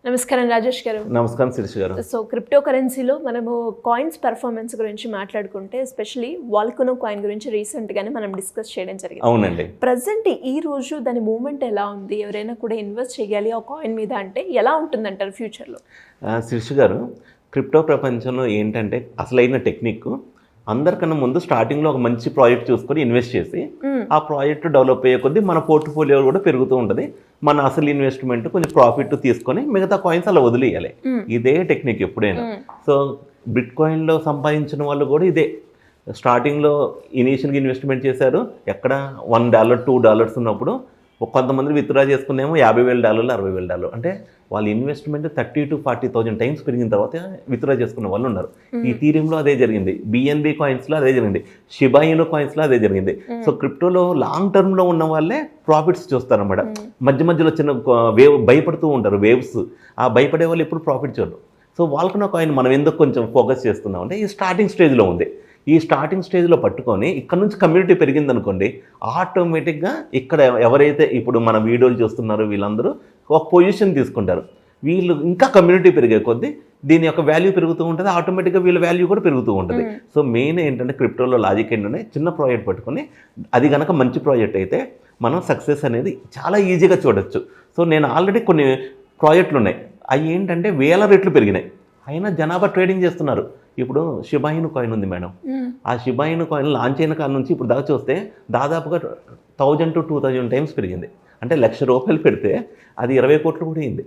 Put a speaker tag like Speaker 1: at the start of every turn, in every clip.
Speaker 1: నమస్కారం రాజేష్ గారు.
Speaker 2: నమస్కారం శిరీష్ గారు.
Speaker 1: సో క్రిప్టో కరెన్సీలో మనము కాయిన్స్ పెర్ఫార్మెన్స్ గురించి మాట్లాడుకుంటే ఎస్పెషలీ వాల్కనో కాయిన్ గురించి రీసెంట్గానే మనం డిస్కస్ చేయడం జరిగింది.
Speaker 2: అవునండి.
Speaker 1: ప్రజెంట్ ఈ రోజు దాని మూవ్మెంట్ ఎలా ఉంది, ఎవరైనా కూడా ఇన్వెస్ట్ చేయాలి ఆ కాయిన్ మీద అంటే ఎలా ఉంటుందంటారు ఫ్యూచర్లో?
Speaker 2: శిరీష్ గారు, క్రిప్టో ప్రపంచంలో ఏంటంటే అసలైన టెక్నిక్ అందరికన్నా ముందు స్టార్టింగ్లో ఒక మంచి ప్రాజెక్ట్ చూసుకొని ఇన్వెస్ట్ చేసి ఆ ప్రాజెక్ట్ డెవలప్ అయ్యే కొద్దీ మన పోర్ట్ఫోలియో కూడా పెరుగుతూ ఉంటుంది. మన అసలు ఇన్వెస్ట్మెంట్ కొంచెం ప్రాఫిట్ తీసుకొని మిగతా కాయిన్స్ అలా వదిలేయాలి. ఇదే టెక్నిక్ ఎప్పుడైనా. సో బిట్ కాయిన్లో సంపాదించిన వాళ్ళు కూడా ఇదే. స్టార్టింగ్లో ఇనీషియల్గా ఇన్వెస్ట్మెంట్ చేశారు, ఎక్కడ $1 $2 ఉన్నప్పుడు కొంతమంది విత్డ్రా చేసుకునేమో $50,000 $60,000. అంటే వాళ్ళ ఇన్వెస్ట్మెంట్ 30,000 to 40,000 టైమ్స్ పెరిగిన తర్వాత విత్డ్రా చేసుకున్న వాళ్ళు ఉన్నారు. ఈ థీరియంలో అదే జరిగింది, BNB కాయిన్స్లో అదే జరిగింది, షిబా ఇను కాయిన్స్లో అదే జరిగింది. సో క్రిప్టోలో లాంగ్ టర్మ్లో ఉన్న వాళ్ళే ప్రాఫిట్స్ చూస్తారన్నమాట. మధ్య మధ్యలో చిన్న వేవ్ భయపడుతూ ఉంటారు, వేవ్స్. ఆ భయపడే వాళ్ళు ఎప్పుడు ప్రాఫిట్ చూడరు. సో వాల్కనో కాయిన్ మనం ఎందుకు కొంచెం ఫోకస్ చేస్తున్నాం అంటే ఈ స్టార్టింగ్ స్టేజ్లో ఉంది. ఈ స్టార్టింగ్ స్టేజ్లో పట్టుకొని ఇక్కడ నుంచి కమ్యూనిటీ పెరిగిందనుకోండి, ఆటోమేటిక్గా ఇక్కడ ఎవరైతే ఇప్పుడు మన వీడియోలు చూస్తున్నారో వీళ్ళందరూ ఒక పొజిషన్ తీసుకుంటారు. వీళ్ళు ఇంకా కమ్యూనిటీ పెరిగే కొద్దీ దీని యొక్క వాల్యూ పెరుగుతూ ఉంటుంది, ఆటోమేటిక్గా వీళ్ళ వాల్యూ కూడా పెరుగుతూ ఉంటుంది. సో మెయిన్ ఏంటంటే క్రిప్టోలో లాజిక్ ఏంటంటే చిన్న ప్రాజెక్ట్ పట్టుకొని అది కనుక మంచి ప్రాజెక్ట్ అయితే మనం సక్సెస్ అనేది చాలా ఈజీగా చూడొచ్చు. సో నేను ఆల్రెడీ కొన్ని ప్రాజెక్టులు ఉన్నాయి, అవి ఏంటంటే 1000 రెట్లు పెరిగినాయి, అయినా జనాభా ట్రేడింగ్ చేస్తున్నారు. ఇప్పుడు షిబా ఇను కాయిన్ ఉంది మేడం, ఆ షిబా ఇను కాయిన్ లాంచ్ అయిన కాడ నుంచి ఇప్పుడు దాకా చూస్తే దాదాపుగా 1000 to 2000 టైమ్స్ పెరిగింది. అంటే ₹1,00,000 పెడితే అది 20 కోట్లు కూడా అయింది.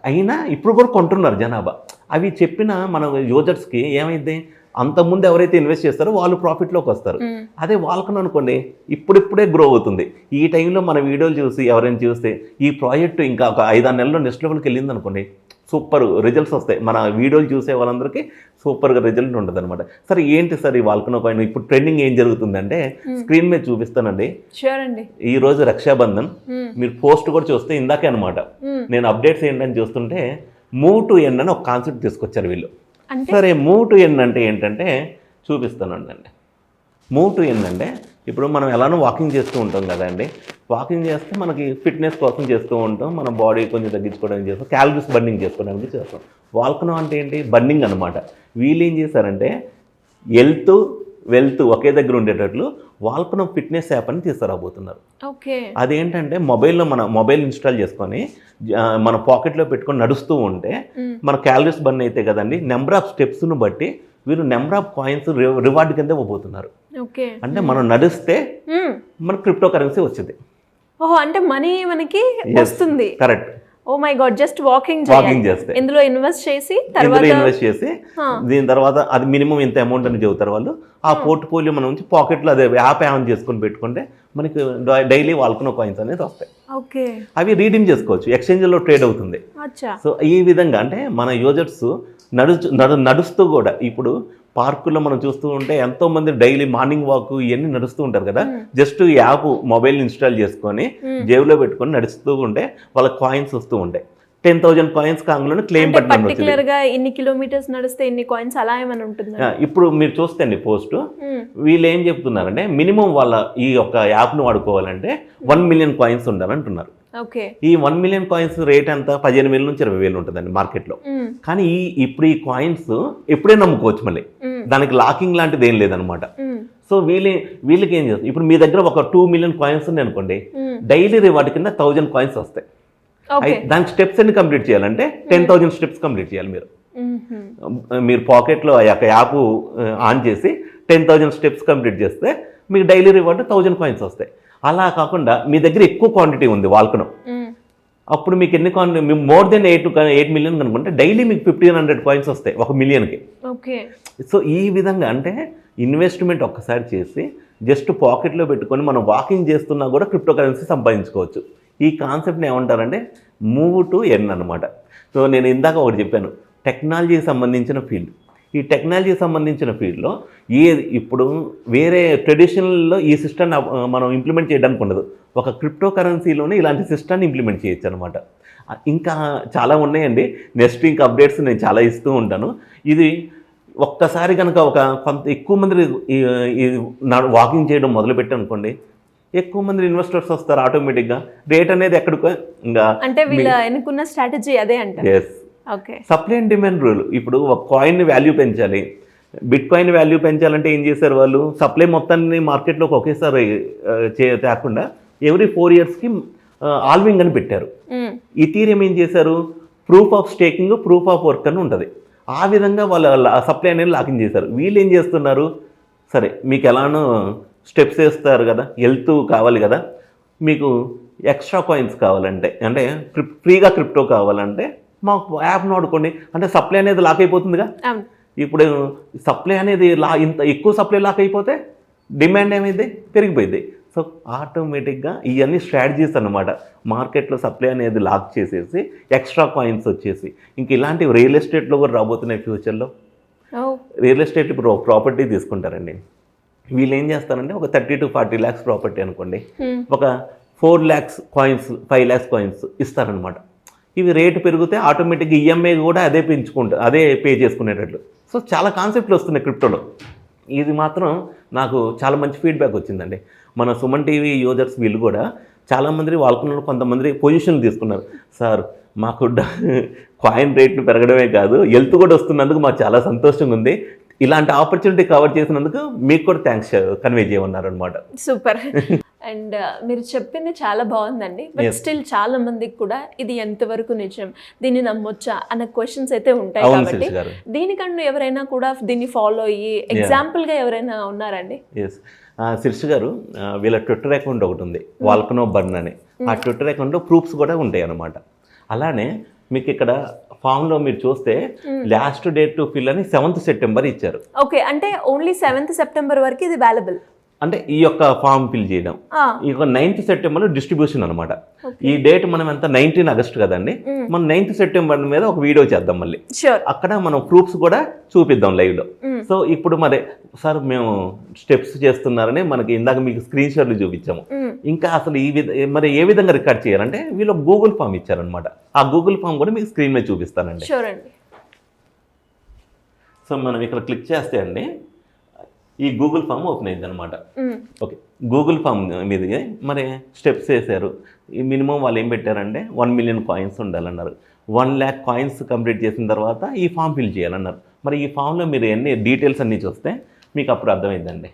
Speaker 2: అయినా ఇప్పుడు కూడా కొంటున్నారు జనాభా. అవి చెప్పిన మన యూజర్స్కి ఏమైంది, అంతకుముందు ఎవరైతే ఇన్వెస్ట్ చేస్తారో వాళ్ళు ప్రాఫిట్లోకి వస్తారు. అదే వాల్కనో అనుకోండి ఇప్పుడిప్పుడే గ్రో అవుతుంది. ఈ టైంలో మన వీడియోలు చూసి ఎవరైనా చూస్తే ఈ ప్రాజెక్టు ఇంకా ఒక 5-6 నెలల్లో నెక్స్ట్ లెవెల్కి వెళ్ళింది అనుకోండి, సూపర్ రిజల్ట్స్ వస్తాయి. మన వీడియోలు చూసే వాళ్ళందరికీ సూపర్గా రిజల్ట్ ఉంటుంది అనమాట. సరే ఏంటి సార్ ఈ వాల్కనో కాయిన్ ఇప్పుడు ట్రెండింగ్ ఏం జరుగుతుందంటే స్క్రీన్ మీద చూపిస్తానండి. ఈ రోజు రక్షాబంధన్, మీరు పోస్ట్ కూడా చూస్తే ఇందాకే అనమాట నేను అప్డేట్స్ ఏంటని చూస్తుంటే మూవ్ టు ఎన్ అని ఒక కాన్సెప్ట్ తీసుకొచ్చారు వీళ్ళు. సరే మూవ్ టు ఎన్ అంటే ఏంటంటే చూపిస్తానండి. మూవ్ టు ఎన్ అంటే ఇప్పుడు మనం ఎలానో వాకింగ్ చేస్తూ ఉంటాం కదండి, వాకింగ్ చేస్తే మనకి ఫిట్నెస్ కోసం చేస్తూ ఉంటాం, మన బాడీ కొంచెం తగ్గించుకోవడానికి చేస్తాం, క్యాలరీస్ బర్నింగ్ చేసుకోవడానికి చేస్తాం. వాల్కనో అంటే ఏంటి, బర్నింగ్ అనమాట. వీళ్ళు ఏం చేశారంటే హెల్త్ వెల్త్ ఒకే దగ్గర ఉండేటట్లు వాల్కనో ఫిట్నెస్ యాప్ అని తీసుకురాబోతున్నారు. అదేంటంటే మొబైల్లో మన మొబైల్ ఇన్స్టాల్ చేసుకొని మన పాకెట్లో పెట్టుకొని నడుస్తూ ఉంటే మన క్యాలరీస్ బర్న్ అయితే కదండి, నెంబర్ ఆఫ్ స్టెప్స్ను బట్టి వీరు నెంబర్ ఆఫ్ కాయిన్స్ రివార్డ్ కింద ఇవ్వబోతున్నారు. అంటే మనం నడిస్తే మన క్రిప్టో కరెన్సీ వచ్చింది.
Speaker 1: అంటే మనీ మనకి వస్తుంది.
Speaker 2: Correct.
Speaker 1: Oh my god, just walking చేస్తే ఇందులో ఇన్వెస్ట్ చేసి
Speaker 2: దీని తర్వాత అది మినిమం ఇంత అమౌంట్ అని చెబుతారు వాళ్ళు. ఆ పోర్ట్ఫోలియో మనం నుంచి పాకెట్లో అదే యాప్ ఆన్ చేసుకొని పెట్టుకుంటే మనకి డైలీ వాల్కనో కాయిన్స్ అనేది వస్తాయి. అవి రీడీమ్ చేసుకోవచ్చు, ఎక్స్చేంజ్లో ట్రేడ్ అవుతుంది. సో ఈ విధంగా అంటే మన యూజర్స్ నడుస్తూ కూడా ఇప్పుడు పార్కుల్లో మనం చూస్తూ ఉంటే ఎంతోమంది డైలీ మార్నింగ్ వాక్ ఇవన్నీ నడుస్తూ ఉంటారు కదా, జస్ట్ యాప్ మొబైల్ ఇన్స్టాల్ చేసుకొని జేబులో పెట్టుకొని నడుస్తూ ఉంటే వాళ్ళకి కాయిన్స్ వస్తూ ఉంటాయి. 10,000 కాయిన్స్ కాంగ్లోనే క్లెయిమ్ బటన్
Speaker 1: ఇన్ని కిలోమీటర్స్ నడిస్తే ఇన్ని కాయిన్స్ అలా ఏమైనా ఉంటుంది.
Speaker 2: ఇప్పుడు మీరు చూస్తే అండి పోస్ట్ వీళ్ళు ఏం చెప్తున్నారంటే మినిమం వాళ్ళ ఈ యొక్క యాప్ను వాడుకోవాలంటే 1 మిలియన్ కాయిన్స్ ఉండాలంటున్నారు. ఈ 1 మిలియన్ కాయిన్స్ రేట్ ఎంత 15,000 నుంచి 20,000 ఉంటుందండి మార్కెట్లో. కానీ ఇప్పుడు ఈ కాయిన్స్ ఎప్పుడే నమ్ముకోవచ్చు, మళ్ళీ దానికి లాకింగ్ లాంటిది ఏం లేదనమాట. సో వీళ్ళకి ఏం చేస్తారు, ఇప్పుడు మీ దగ్గర ఒక 2 మిలియన్ కాయిన్స్ ఉంది అనుకోండి, డైలీ రివార్డ్ కింద 1000 కాయిన్స్ వస్తాయి. దానికి స్టెప్స్ ఎన్ని కంప్లీట్ చేయాలంటే 10,000 స్టెప్స్ కంప్లీట్ చేయాలి. మీరు పాకెట్లో ఆ యొక్క యాప్ ఆన్ చేసి 10,000 స్టెప్స్ కంప్లీట్ చేస్తే మీకు డైలీ రివార్డ్ 1000 కాయిన్స్ వస్తాయి. అలా కాకుండా మీ దగ్గర ఎక్కువ క్వాంటిటీ ఉంది వాల్కనో, అప్పుడు మీకు ఎన్ని క్వాంటిటీ, మీకు మోర్ దెన్ 8 మిలియన్ కనుకుంటే డైలీ మీకు 1,500 కాయిన్స్ వస్తాయి 1 మిలియన్కి. సో ఈ విధంగా అంటే ఇన్వెస్ట్మెంట్ ఒక్కసారి చేసి జస్ట్ పాకెట్లో పెట్టుకొని మనం వాకింగ్ చేస్తున్నా కూడా క్రిప్టో కరెన్సీ సంపాదించుకోవచ్చు. ఈ కాన్సెప్ట్ని ఏమంటారంటే మూవ్ టు ఎర్న్ అనమాట. సో నేను ఇందాక ఒకటి చెప్పాను, టెక్నాలజీకి సంబంధించిన ఫీల్డ్. ఈ టెక్నాలజీకి సంబంధించిన ఫీల్డ్లో ఇప్పుడు వేరే ట్రెడిషనల్లో ఈ సిస్టమ్ మనం ఇంప్లిమెంట్ చేయడానికి ఉండదు, ఒక క్రిప్టో కరెన్సీలోనే ఇలాంటి సిస్టమ్ని ఇంప్లిమెంట్ చేయొచ్చు అనమాట. ఇంకా చాలా ఉన్నాయండి, నెక్స్ట్ ఇంకా అప్డేట్స్ నేను చాలా ఇస్తూ ఉంటాను. ఇది ఒక్కసారి కనుక కొంత ఎక్కువ మంది వాకింగ్ చేయడం మొదలుపెట్టి అనుకోండి, ఎక్కువ మంది ఇన్వెస్టర్స్ వస్తారు ఆటోమేటిక్గా. రేట్ అనేది ఎక్కడికో ఇంకా
Speaker 1: అంటే వీళ్ళ ఎన్నుకున్న స్ట్రాటజీ అదే అంట.
Speaker 2: Yes.
Speaker 1: Okay.
Speaker 2: Supply and demand rule. ఇప్పుడు ఒక కాయిన్ వాల్యూ పెంచాలి, బిట్ కాయిన్ వాల్యూ పెంచాలంటే ఏం చేశారు వాళ్ళు, సప్లై మొత్తాన్ని మార్కెట్లోకి ఒకేసారి తేకుండా ఎవ్రీ 4 yearsకి ఆల్వింగ్ అని పెట్టారు. ఈథీరియం ఏం చేశారు, proof of staking, proof of work అని ఉంటుంది. ఆ విధంగా వాళ్ళ సప్లై అనేది లాకింగ్ చేశారు. వీళ్ళు ఏం చేస్తున్నారు, సరే మీకు ఎలానో స్టెప్స్ వేస్తారు కదా, వెళ్తూ కావాలి కదా, మీకు ఎక్స్ట్రా కాయిన్స్ కావాలంటే, అంటే ఫ్రీగా క్రిప్టో కావాలంటే మాకు యాప్ను వాడుకోండి. అంటే సప్లై అనేది లాక్ అయిపోతుందిగా. ఇప్పుడు సప్లై అనేది ఇంత ఎక్కువ సప్లై లాక్ అయిపోతే డిమాండ్ ఏమైంది, పెరిగిపోయింది. సో ఆటోమేటిక్గా ఇవన్నీ స్ట్రాటజీస్ అన్నమాట. మార్కెట్లో సప్లై అనేది లాక్ చేసేసి ఎక్స్ట్రా కాయిన్స్ వచ్చేసి ఇంక ఇలాంటివి రియల్ ఎస్టేట్లో కూడా రాబోతున్నాయి ఫ్యూచర్లో. రియల్ ఎస్టేట్ ఇప్పుడు ప్రాపర్టీ తీసుకుంటారండి, వీళ్ళు ఏం చేస్తారంటే ఒక 30 to 40 lakhs ప్రాపర్టీ అనుకోండి, ఒక 4 lakhs కాయిన్స్, 5 lakhs కాయిన్స్ ఇస్తారనమాట. ఇవి రేటు పెరిగితే ఆటోమేటిక్గా ఈఎంఐ కూడా అదే పెంచుకుంటారు, అదే పే చేసుకునేటట్లు. సో చాలా కాన్సెప్ట్లు వస్తున్నాయి క్రిప్టోలో. ఇది మాత్రం నాకు చాలా మంచి ఫీడ్బ్యాక్ వచ్చిందండి. మన సుమన్ టీవీ యూజర్స్ వీళ్ళు కూడా చాలామంది వాళ్ళకున్న కొంతమంది పొజిషన్లు తీసుకున్నారు. సార్ మాకు కాయిన్ రేట్లు పెరగడమే కాదు, హెల్త్ కూడా వస్తున్నందుకు మాకు చాలా సంతోషంగా ఉంది, ఇలాంటి ఆపర్చునిటీ కవర్ చేసినందుకు మీకు కూడా థ్యాంక్స్ కన్వే చేయమన్నారు అనమాట.
Speaker 1: సూపర్. అండ్ మీరు చెప్పింది చాలా బాగుందండి. బట్ స్టిల్ చాలా మందికి కూడా ఇది ఎంతవరకు నిజం, దీన్ని నమ్మొచ్చా అన్న క్వశ్చన్స్ అయితే ఉంటాయి. కాబట్టి దీనికంటూ ఎవరైనా కూడా దీన్ని ఫాలో అయ్యి ఎగ్జాంపుల్గా ఎవరైనా ఉన్నారండి?
Speaker 2: ఎస్, శిర్ష గారు వీళ్ళ ట్విట్టర్ అకౌంట్ ఒకటి ఉంది, వాల్కనో బర్న్ అని. ఆ ట్విట్టర్ అకౌంట్లో ప్రూఫ్స్ కూడా ఉంటాయి అన్నమాట. అలానే మీకు ఇక్కడ ఫామ్లో మీరు చూస్తే లాస్ట్ డేట్ టు ఫిల్ అని 7th September ఇచ్చారు.
Speaker 1: ఓకే, అంటే ఓన్లీ 7th September వరకు ఇది అవైలబుల్.
Speaker 2: అంటే ఈ యొక్క ఫామ్ ఫిల్ చేయడం, ఈ 9th September డిస్ట్రిబ్యూషన్ అనమాట. ఈ డేట్ మనం ఎంత 19 August కదండి, మనం 9th September మీద ఒక వీడియో చేద్దాం మళ్ళీ. అక్కడ మనం ప్రూఫ్స్ కూడా చూపిద్దాం లైవ్లో. సో ఇప్పుడు మరి సార్ మేము స్టెప్స్ చేస్తున్నారని మనకి ఇందాక మీకు స్క్రీన్ షాట్లు చూపించాము. ఇంకా అసలు మరి ఏ విధంగా రికార్డ్ చేయాలంటే వీళ్ళు గూగుల్ ఫామ్ ఇచ్చారనమాట. ఆ గూగుల్ ఫామ్ కూడా మీకు స్క్రీన్ మీద చూపిస్తానండి. సో మనం ఇక్కడ క్లిక్ చేస్తే అండి ఈ గూగుల్ ఫామ్ ఓపెన్ అయింది అనమాట. ఓకే, గూగుల్ ఫామ్ మీద మరి స్టెప్స్ వేశారు. ఈ మినిమం వాళ్ళు ఏం పెట్టారంటే 1 million కాయిన్స్ ఉండాలన్నారు. 1 lakh కాయిన్స్ కంప్లీట్ చేసిన తర్వాత ఈ ఫామ్ ఫిల్ చేయాలన్నారు. మరి ఈ ఫామ్లో మీరు ఎన్ని డీటెయిల్స్ అన్నీ చూస్తే మీకు అప్పుడు అర్థమైందండి.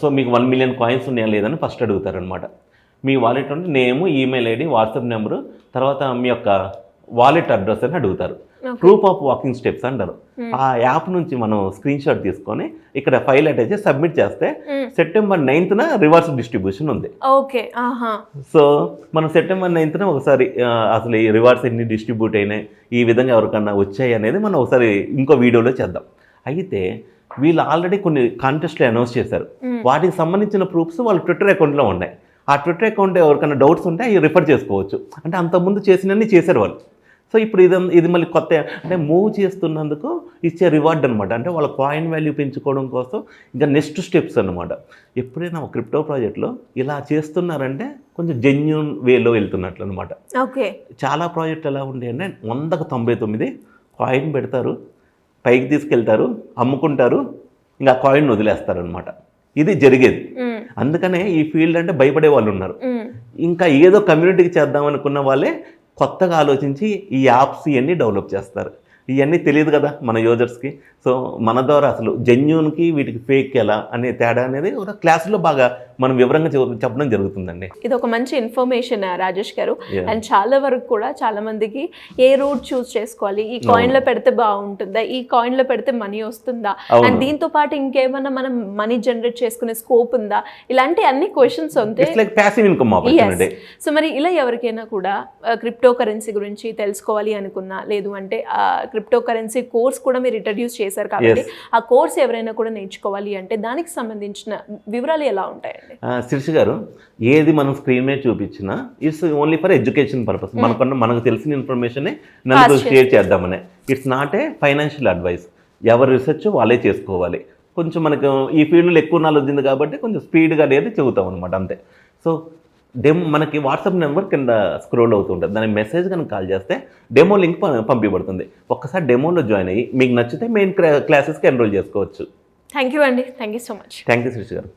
Speaker 2: సో మీకు 1 million కాయిన్స్ ఉన్నాయా లేదని ఫస్ట్ అడుగుతారనమాట. మీ వాలెట్ ఉంటే నేము, ఈమెయిల్ ఐడి, వాట్సాప్ నెంబరు, తర్వాత మీ యొక్క వాలెట్ అడ్రస్ అని అడుగుతారు. ప్రూఫ్ ఆఫ్ వాకింగ్ స్టెప్స్ అంటారు. ఆ యాప్ నుంచి మనం స్క్రీన్ షాట్ తీసుకొని ఇక్కడ ఫైల్ అటాచ్ చేసి సబ్మిట్ చేస్తే September 9th రివర్స్ డిస్ట్రిబ్యూషన్ ఉంది.
Speaker 1: ఓకే,
Speaker 2: సో మనం September 9th ఒకసారి అసలు ఈ రివార్డ్స్ ఎన్ని డిస్ట్రిబ్యూట్ అయినాయి, ఈ విధంగా ఎవరికన్నా వచ్చాయి అనేది మనం ఒకసారి ఇంకో వీడియోలో చేద్దాం. అయితే వీళ్ళు ఆల్రెడీ కొన్ని కాంటెస్ట్లు అనౌన్స్ చేశారు. వాటికి సంబంధించిన ప్రూఫ్స్ వాళ్ళ ట్విట్టర్ అకౌంట్లో ఉన్నాయి. ఆ ట్విట్టర్ అకౌంట్ ఎవరికైనా డౌట్స్ ఉంటే అవి రిఫర్ చేసుకోవచ్చు. అంటే అంతకుముందు చేసినన్ని చేశారు వాళ్ళు. సో ఇప్పుడు ఇది మళ్ళీ కొత్త అంటే మూవ్ చేస్తున్నందుకు ఇచ్చే రివార్డ్ అనమాట. అంటే వాళ్ళ కాయిన్ వాల్యూ పెంచుకోవడం కోసం ఇంకా నెక్స్ట్ స్టెప్స్ అనమాట. ఎప్పుడైనా ఒక క్రిప్టో ప్రాజెక్ట్లో ఇలా చేస్తున్నారంటే కొంచెం జెన్యూన్ వేలో వెళ్తున్నట్లు అనమాట.
Speaker 1: ఓకే,
Speaker 2: చాలా ప్రాజెక్ట్ ఎలా ఉండే అంటే 199 కాయిన్ పెడతారు, పైకి తీసుకెళ్తారు, అమ్ముకుంటారు, ఇంకా కాయిన్ వదిలేస్తారనమాట. ఇది జరిగేది. అందుకనే ఈ ఫీల్డ్ అంటే భయపడే వాళ్ళు ఉన్నారు. ఇంకా ఏదో కమ్యూనిటీకి చేద్దాం అనుకున్న వాళ్ళే కొత్తగా ఆలోచించి ఈ యాప్స్ ఇవన్నీ డెవలప్ చేస్తారు. ఇవన్నీ తెలియదు కదా మన యూజర్స్కి. సో మన ద్వారా అసలు జెన్యూన్కి వీటికి ఫేక్ ఎలా అనే తేడా అనేది ఒక క్లాస్లో బాగా మనం వివరంగా చెప్పడం జరుగుతుందండి.
Speaker 1: ఇది ఒక మంచి ఇన్ఫర్మేషన్ రాజేష్ గారు. అండ్ చాలా వరకు కూడా చాలా మందికి ఏ రూట్ చూస్ చేసుకోవాలి, ఈ కాయిన్లో పెడితే బాగుంటుందా, ఈ కాయిన్లో పెడితే మనీ వస్తుందా, అండ్ దీంతో పాటు ఇంకేమైనా మనం మనీ జనరేట్ చేసుకునే స్కోప్ ఉందా, ఇలాంటి అన్ని క్వశ్చన్స్ ఉంటాయి. సో మరి ఇలా ఎవరికైనా కూడా క్రిప్టో కరెన్సీ గురించి తెలుసుకోవాలి అనుకున్నా, లేదు అంటే క్రిప్టో కరెన్సీ కోర్స్ కూడా మీరు ఇంట్రడ్యూస్ చేశారు కాబట్టి ఆ కోర్స్ ఎవరైనా కూడా నేర్చుకోవాలి అంటే దానికి సంబంధించిన వివరాలు ఎలా ఉంటాయండి?
Speaker 2: శిర్ష గారు, ఏది మనం స్క్రీన్ మీద చూపించినా it's only for education purpose. మనకు తెలిసిన ఇన్ఫర్మేషనే నలుగురు షేర్ చేద్దామనే. It's not a financial advice. ఎవరి రీసెర్చ్ వాళ్ళే చేసుకోవాలి. కొంచెం మనకు ఈ ఫీల్డ్లో ఎక్కువ నాలెడ్జ్ ఉంది కాబట్టి కొంచెం స్పీడ్గా అనేది చెబుతాం అనమాట, అంతే. సో మనకి వాట్సాప్ నెంబర్ కింద స్క్రోల్ అవుతుంటుంది. దానికి మెసేజ్ కనుక కాల్ చేస్తే డెమో లింక్ పంపించబడుతుంది. ఒక్కసారి డెమోలో జాయిన్ అయ్యి మీకు నచ్చితే మెయిన్ క్లాసెస్కి ఎన్రోల్ చేసుకోవచ్చు.
Speaker 1: థ్యాంక్ యూ అండి. Thank you so much.
Speaker 2: Thank you Shirish గారు.